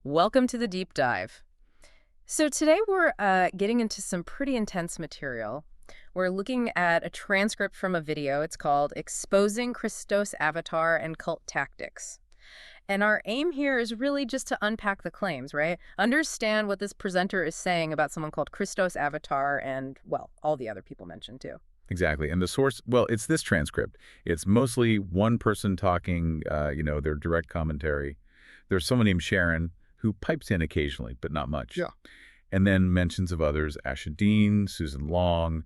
Welcome to the deep dive. So today we're getting into some pretty intense material. We're looking at a transcript from a video. It's called Exposing Christos Avatar and Cult Tactics. And our aim here is really just to unpack the claims, right? Understand what this presenter is saying about someone called Christos Avatar and, well, all the other people mentioned too. Exactly. And the source, well, it's this transcript. It's mostly one person talking, their direct commentary. There's someone named Sharon who pipes in occasionally, but not much. Yeah. And then mentions of others, Ashana Dean, Susan Long,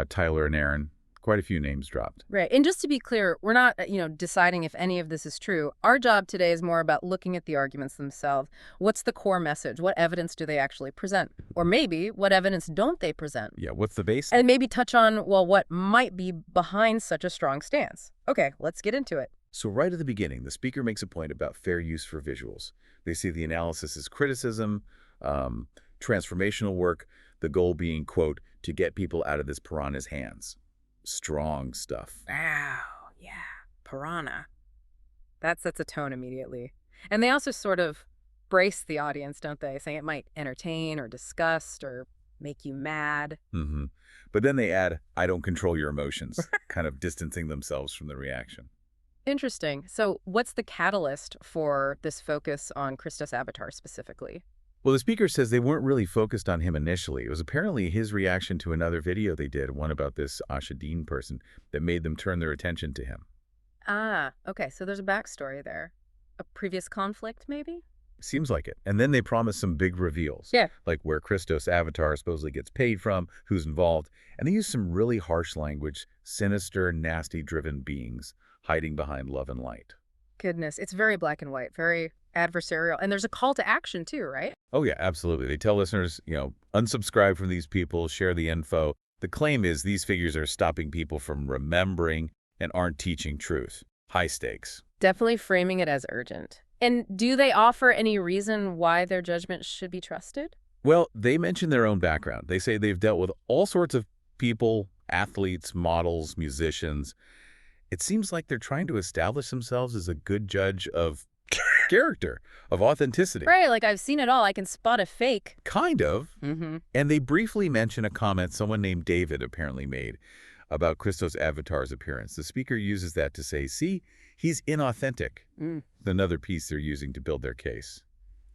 Tyler and Aaron. Quite a few names dropped. Right. And just to be clear, we're not, deciding if any of this is true. Our job today is more about looking at the arguments themselves. What's the core message? What evidence do they actually present? Or maybe what evidence don't they present? Yeah, what's the base? And maybe touch on, well, what might be behind such a strong stance. Okay, let's get into it. So right at the beginning, the speaker makes a point about fair use for visuals. They see the analysis as criticism, transformational work, the goal being, quote, to get people out of this piranha's hands. Strong stuff. Wow, yeah, piranha. That sets a tone immediately. And they also sort of brace the audience, don't they? Saying it might entertain or disgust or make you mad. Mm-hmm. But then they add, I don't control your emotions, kind of distancing themselves from the reaction. Interesting. So what's the catalyst for this focus on Christos Avatar specifically? Well, the speaker says they weren't really focused on him initially. It was apparently his reaction to another video they did, one about this Ashana Dean person, that made them turn their attention to him. Ah, okay. So there's a backstory there. A previous conflict, maybe? Seems like it. And then they promise some big reveals. Yeah. Like where Christos Avatar supposedly gets paid from, who's involved. And they use some really harsh language, sinister, nasty-driven beings hiding behind love and light. Goodness, it's very black and white, very adversarial. And there's a call to action too, right? Oh, yeah, absolutely. They tell listeners, unsubscribe from these people, share the info. The claim is these figures are stopping people from remembering and aren't teaching truth. High stakes. Definitely framing it as urgent. And do they offer any reason why their judgment should be trusted? Well, they mention their own background. They say they've dealt with all sorts of people, athletes, models, musicians. It seems like they're trying to establish themselves as a good judge of character, of authenticity. Right, like I've seen it all. I can spot a fake. Kind of. Mm-hmm. And they briefly mention a comment someone named David apparently made about Christos Avatar's appearance. The speaker uses that to say, see, he's inauthentic. Another piece they're using to build their case.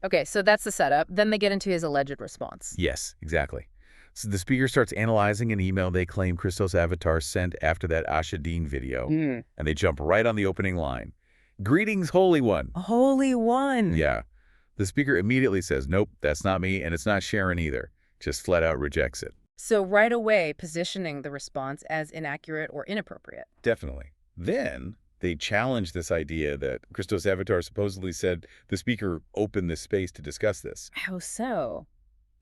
Okay, so that's the setup. Then they get into his alleged response. Yes, exactly. So the speaker starts analyzing an email they claim Christos Avatar sent after that Ashana Dean video, and they jump right on the opening line. Greetings, Holy One. Holy One. Yeah. The speaker immediately says, nope, that's not me, and it's not Sharon either. Just flat out rejects it. So right away, positioning the response as inaccurate or inappropriate. Definitely. Then they challenge this idea that Christos Avatar supposedly said the speaker opened this space to discuss this. How so?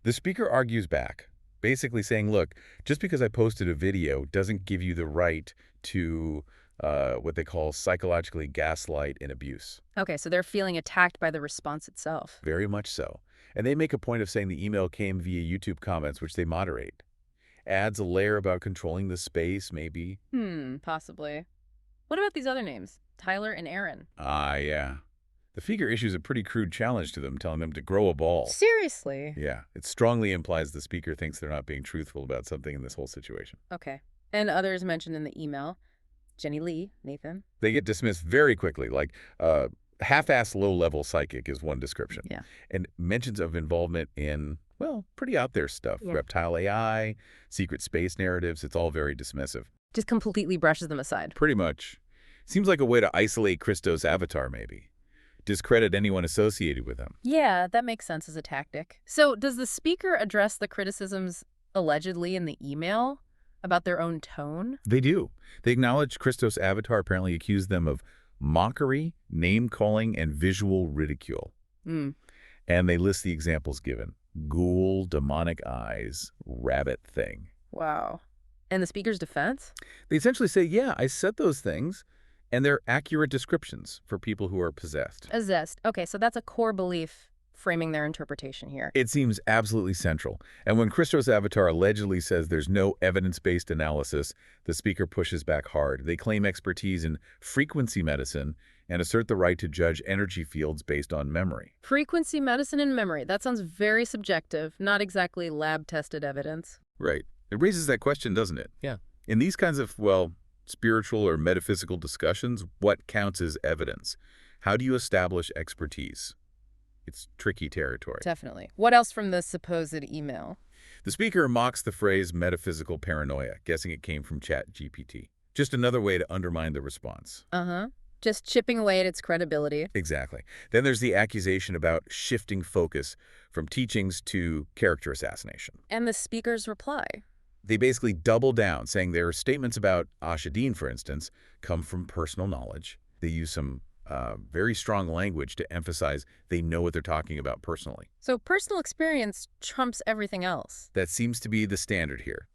The speaker argues back, basically saying, look, just because I posted a video doesn't give you the right to what they call psychologically gaslight and abuse. Okay, so they're feeling attacked by the response itself. Very much so. And they make a point of saying the email came via YouTube comments, which they moderate. Adds a layer about controlling the space, maybe. Possibly. What about these other names? Tyler and Aaron. Ah, yeah. The figure issues a pretty crude challenge to them, telling them to grow a ball. Seriously? Yeah, it strongly implies the speaker thinks they're not being truthful about something in this whole situation. Okay. And others mentioned in the email. Jenny Lee, Nathan. They get dismissed very quickly, like half-assed low-level psychic is one description. Yeah. And mentions of involvement in, well, pretty out-there stuff. Yeah. Reptile AI, secret space narratives, it's all very dismissive. Just completely brushes them aside. Pretty much. Seems like a way to isolate Christos Avatar, maybe. Discredit anyone associated with him. Yeah, that makes sense as a tactic. So does the speaker address the criticisms allegedly in the email about their own tone? They do. They acknowledge Christos Avatar apparently accused them of mockery, name-calling, and visual ridicule. And they list the examples given. Ghoul, demonic eyes, rabbit thing. Wow. And the speaker's defense? They essentially say, yeah, I said those things, and they're accurate descriptions for people who are possessed. Possessed. Okay, so that's a core belief framing their interpretation here. It seems absolutely central. And when Christos Avatar allegedly says there's no evidence-based analysis, the speaker pushes back hard. They claim expertise in frequency medicine and assert the right to judge energy fields based on memory. Frequency medicine and memory. That sounds very subjective, not exactly lab-tested evidence. Right. It raises that question, doesn't it? Yeah. In these kinds of, well, spiritual or metaphysical discussions, what counts as evidence? How do you establish expertise? It's tricky territory. Definitely. What else from the supposed email? The speaker mocks the phrase metaphysical paranoia, guessing it came from ChatGPT. Just another way to undermine the response. Just chipping away at its credibility. Exactly. Then there's the accusation about shifting focus from teachings to character assassination. And the speaker's reply. They basically double down, saying their statements about Ashana Dean, for instance, come from personal knowledge. They use some very strong language to emphasize they know what they're talking about personally. So personal experience trumps everything else. That seems to be the standard here.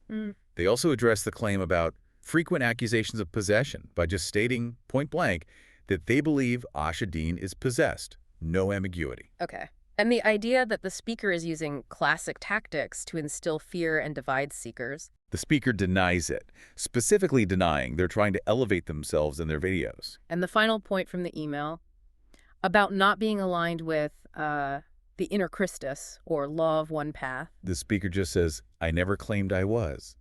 They also address the claim about frequent accusations of possession by just stating point blank that they believe Ashana Dean is possessed. No ambiguity. Okay. And the idea that the speaker is using classic tactics to instill fear and divide seekers. The speaker denies it, specifically denying they're trying to elevate themselves in their videos. And the final point from the email about not being aligned with the inner Christos, or law of one path. The speaker just says, I never claimed I was.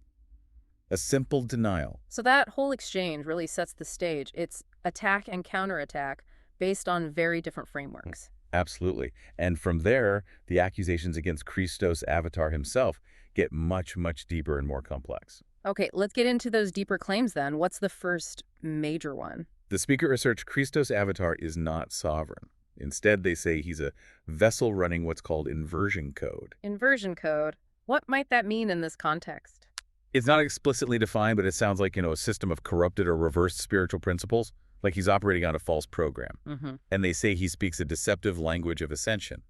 A simple denial. So that whole exchange really sets the stage. It's attack and counterattack based on very different frameworks. Absolutely. And from there, the accusations against Christos Avatar himself get much, much deeper and more complex. Okay, let's get into those deeper claims then. What's the first major one? The speaker asserts Christos Avatar is not sovereign. Instead, they say he's a vessel running what's called inversion code. Inversion code. What might that mean in this context? It's not explicitly defined, but it sounds like, a system of corrupted or reversed spiritual principles, like he's operating on a false program. And they say he speaks a deceptive language of ascension.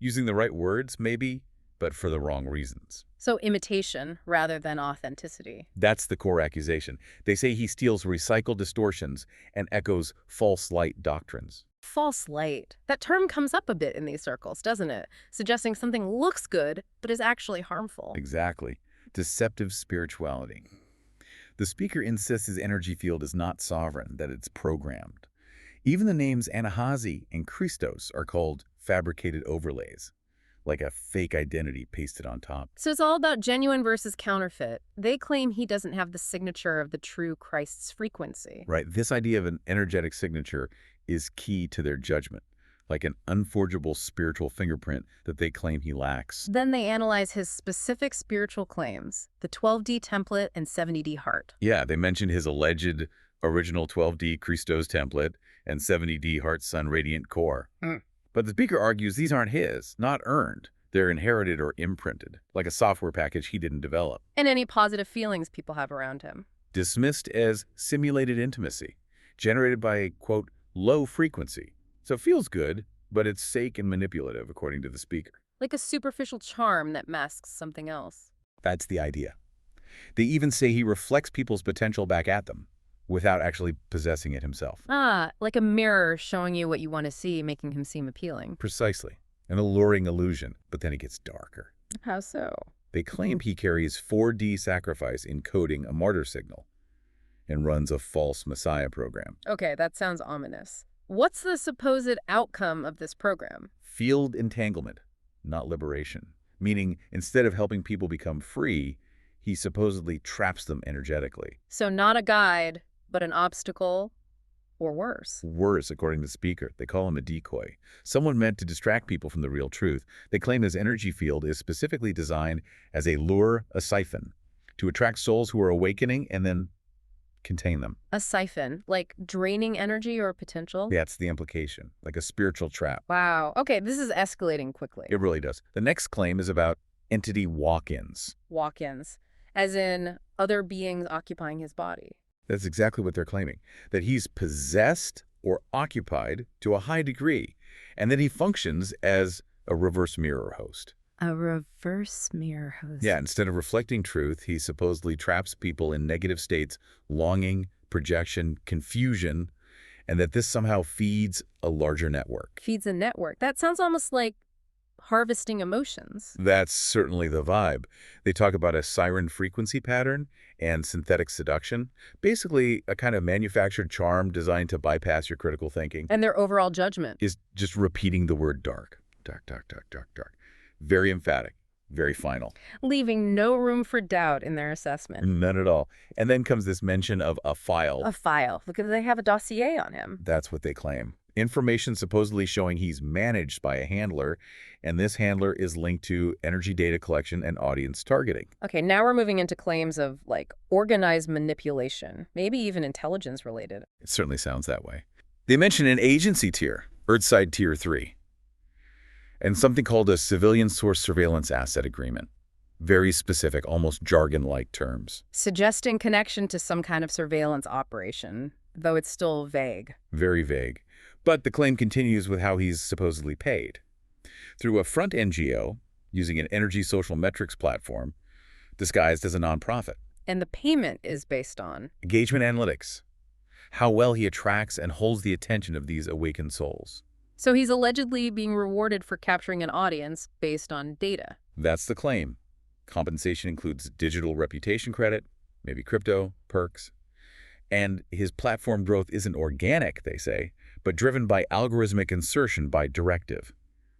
Using the right words, maybe, but for the wrong reasons. So imitation rather than authenticity. That's the core accusation. They say he steals recycled distortions and echoes false light doctrines. False light. That term comes up a bit in these circles, doesn't it? Suggesting something looks good, but is actually harmful. Exactly. Deceptive spirituality. The speaker insists his energy field is not sovereign, that it's programmed. Even the names Anahazi and Christos are called fabricated overlays, like a fake identity pasted on top. So it's all about genuine versus counterfeit. They claim he doesn't have the signature of the true Christ's frequency. Right. This idea of an energetic signature is key to their judgment, like an unforgeable spiritual fingerprint that they claim he lacks. Then they analyze his specific spiritual claims, the 12D template and 70D heart. Yeah, they mentioned his alleged original 12D Christos template and 70D Heart Sun Radiant Core. But the speaker argues these aren't his, not earned. They're inherited or imprinted, like a software package he didn't develop. And any positive feelings people have around him. Dismissed as simulated intimacy, generated by a, quote, low frequency. So it feels good, but it's fake and manipulative, according to the speaker. Like a superficial charm that masks something else. That's the idea. They even say he reflects people's potential back at them, without actually possessing it himself. Like a mirror showing you what you want to see, making him seem appealing. Precisely. An alluring illusion, but then it gets darker. How so? They claim he carries 4D sacrifice encoding a martyr signal and runs a false messiah program. Okay, that sounds ominous. What's the supposed outcome of this program? Field entanglement, not liberation. Meaning, instead of helping people become free, he supposedly traps them energetically. So not a guide, but an obstacle, or worse. Worse, according to the speaker. They call him a decoy. Someone meant to distract people from the real truth. They claim his energy field is specifically designed as a lure, a siphon, to attract souls who are awakening and then contain them. A siphon, like draining energy or potential? That's the implication, like a spiritual trap. Wow. Okay, this is escalating quickly. It really does. The next claim is about entity walk-ins. Walk-ins, as in other beings occupying his body. That's exactly what they're claiming, that he's possessed or occupied to a high degree, and that he functions as a reverse mirror host. A reverse mirror host. Yeah, instead of reflecting truth, he supposedly traps people in negative states, longing, projection, confusion, and that this somehow feeds a larger network. Feeds a network. That sounds almost like harvesting emotions. That's certainly the vibe. They talk about a siren frequency pattern and synthetic seduction, basically a kind of manufactured charm designed to bypass your critical thinking. And their overall judgment. Is just repeating the word dark. Dark, dark, dark, dark, dark. Very emphatic, very final. Leaving no room for doubt in their assessment. None at all. And then comes this mention of a file. A file, because they have a dossier on him. That's what they claim. Information supposedly showing he's managed by a handler, and this handler is linked to energy data collection and audience targeting. Okay, now we're moving into claims of, like, organized manipulation, maybe even intelligence related. It certainly sounds that way. They mention an agency tier, Earthside Tier 3, and something called a civilian source surveillance asset agreement. Very specific, almost jargon-like terms. Suggesting connection to some kind of surveillance operation, though it's still vague. Very vague. But the claim continues with how he's supposedly paid. Through a front NGO, using an energy social metrics platform, disguised as a nonprofit. And the payment is based on Engagement analytics. How well he attracts and holds the attention of these awakened souls. So he's allegedly being rewarded for capturing an audience based on data. That's the claim. Compensation includes digital reputation credit, maybe crypto, perks. And his platform growth isn't organic, they say, but driven by algorithmic insertion by directive.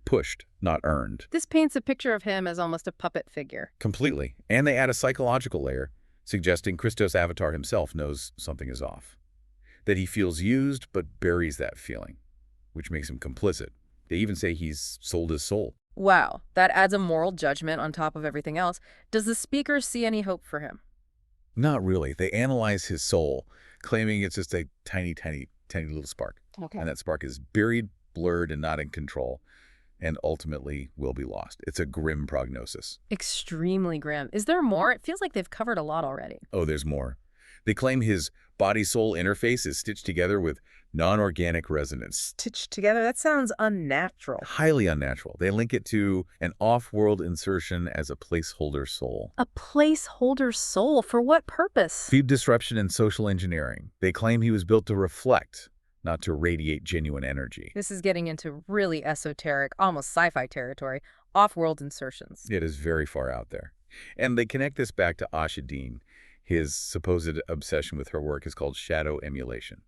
Pushed, not earned. This paints a picture of him as almost a puppet figure. Completely. And they add a psychological layer, suggesting Christos Avatar himself knows something is off. That he feels used, but buries that feeling, which makes him complicit. They even say he's sold his soul. Wow, that adds a moral judgment on top of everything else. Does the speaker see any hope for him? Not really. They analyze his soul, claiming it's just a tiny, tiny, tiny little spark. Okay. And that spark is buried, blurred, and not in control, and ultimately will be lost. It's a grim prognosis. Extremely grim. Is there more? It feels like they've covered a lot already. Oh, there's more. They claim his body-soul interface is stitched together with non-organic resonance. Stitched together? That sounds unnatural. Highly unnatural. They link it to an off-world insertion as a placeholder soul. A placeholder soul? For what purpose? Feed disruption and social engineering. They claim he was built to reflect, not to radiate genuine energy. This is getting into really esoteric, almost sci-fi territory, off-world insertions. It is very far out there. And they connect this back to Ashana Dean. His supposed obsession with her work is called shadow emulation,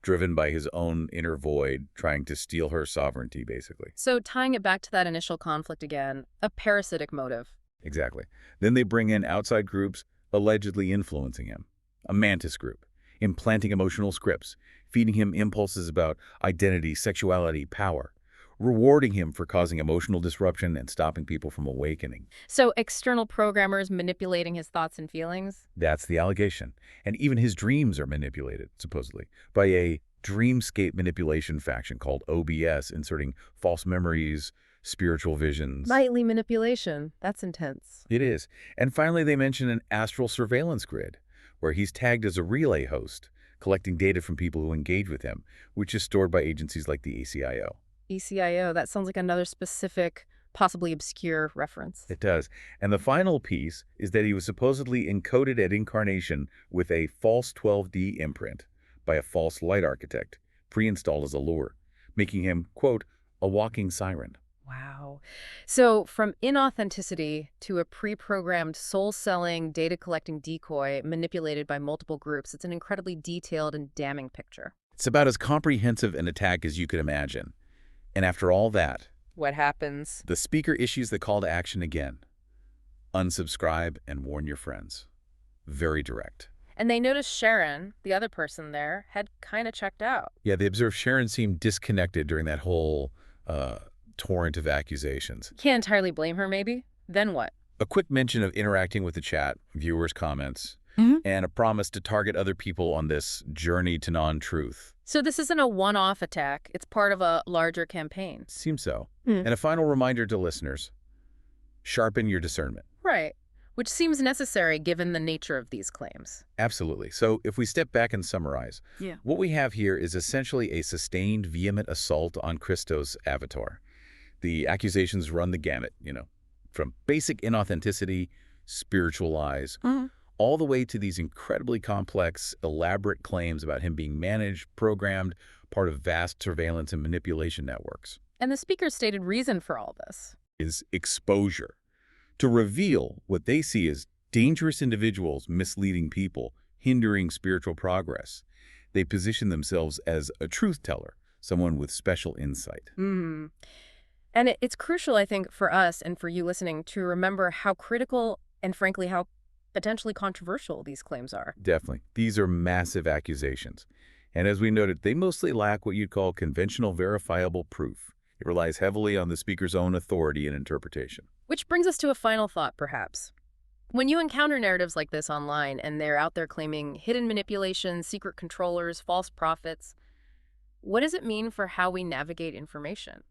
driven by his own inner void, trying to steal her sovereignty, basically. So tying it back to that initial conflict again, a parasitic motive. Exactly. Then they bring in outside groups allegedly influencing him. A mantis group, implanting emotional scripts, feeding him impulses about identity, sexuality, power, rewarding him for causing emotional disruption and stopping people from awakening. So external programmers manipulating his thoughts and feelings? That's the allegation. And even his dreams are manipulated, supposedly, by a dreamscape manipulation faction called OBS, inserting false memories, spiritual visions. Nightly manipulation. That's intense. It is. And finally, they mention an astral surveillance grid, where he's tagged as a relay host, collecting data from people who engage with him, which is stored by agencies like the ACIO. ECIO, that sounds like another specific, possibly obscure reference. It does. And the final piece is that he was supposedly encoded at incarnation with a false 12D imprint by a false light architect, pre-installed as a lure, making him, quote, a walking siren. Wow. So from inauthenticity to a pre-programmed soul-selling, data-collecting decoy manipulated by multiple groups, it's an incredibly detailed and damning picture. It's about as comprehensive an attack as you could imagine. And after all that, What happens? the speaker issues the call to action again. Unsubscribe and warn your friends. Very direct. And they noticed Sharon, the other person there, had kind of checked out. Yeah, they observed Sharon seemed disconnected during that whole torrent of accusations. Can't entirely blame her, maybe. Then what? A quick mention of interacting with the chat, viewers' comments, and a promise to target other people on this journey to non-truth. So this isn't a one-off attack. It's part of a larger campaign. Seems so. And a final reminder to listeners, sharpen your discernment. Right. Which seems necessary given the nature of these claims. Absolutely. So if we step back and summarize, what we have here is essentially a sustained, vehement assault on Christos Avatar. The accusations run the gamut, from basic inauthenticity, spiritual lies, all the way to these incredibly complex, elaborate claims about him being managed, programmed, part of vast surveillance and manipulation networks. And the speaker stated reason for all this. is exposure, to reveal what they see as dangerous individuals misleading people, hindering spiritual progress. They position themselves as a truth teller, someone with special insight. Mm. And it's crucial, I think, for us and for you listening to remember how critical and, frankly, how potentially controversial these claims are. Definitely. These are massive accusations. And as we noted, they mostly lack what you'd call conventional verifiable proof. It relies heavily on the speaker's own authority and interpretation. Which brings us to a final thought, perhaps. When you encounter narratives like this online and they're out there claiming hidden manipulation, secret controllers, false prophets, what does it mean for how we navigate information?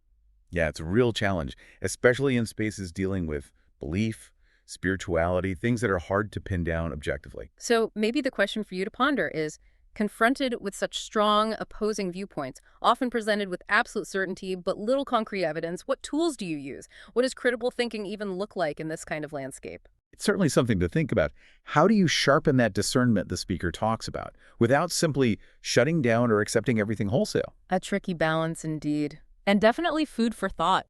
Yeah, it's a real challenge, especially in spaces dealing with belief, spirituality, things that are hard to pin down objectively. So maybe the question for you to ponder is, confronted with such strong, opposing viewpoints, often presented with absolute certainty but little concrete evidence, what tools do you use? What does critical thinking even look like in this kind of landscape? It's certainly something to think about. How do you sharpen that discernment the speaker talks about without simply shutting down or accepting everything wholesale? A tricky balance indeed. And definitely food for thought.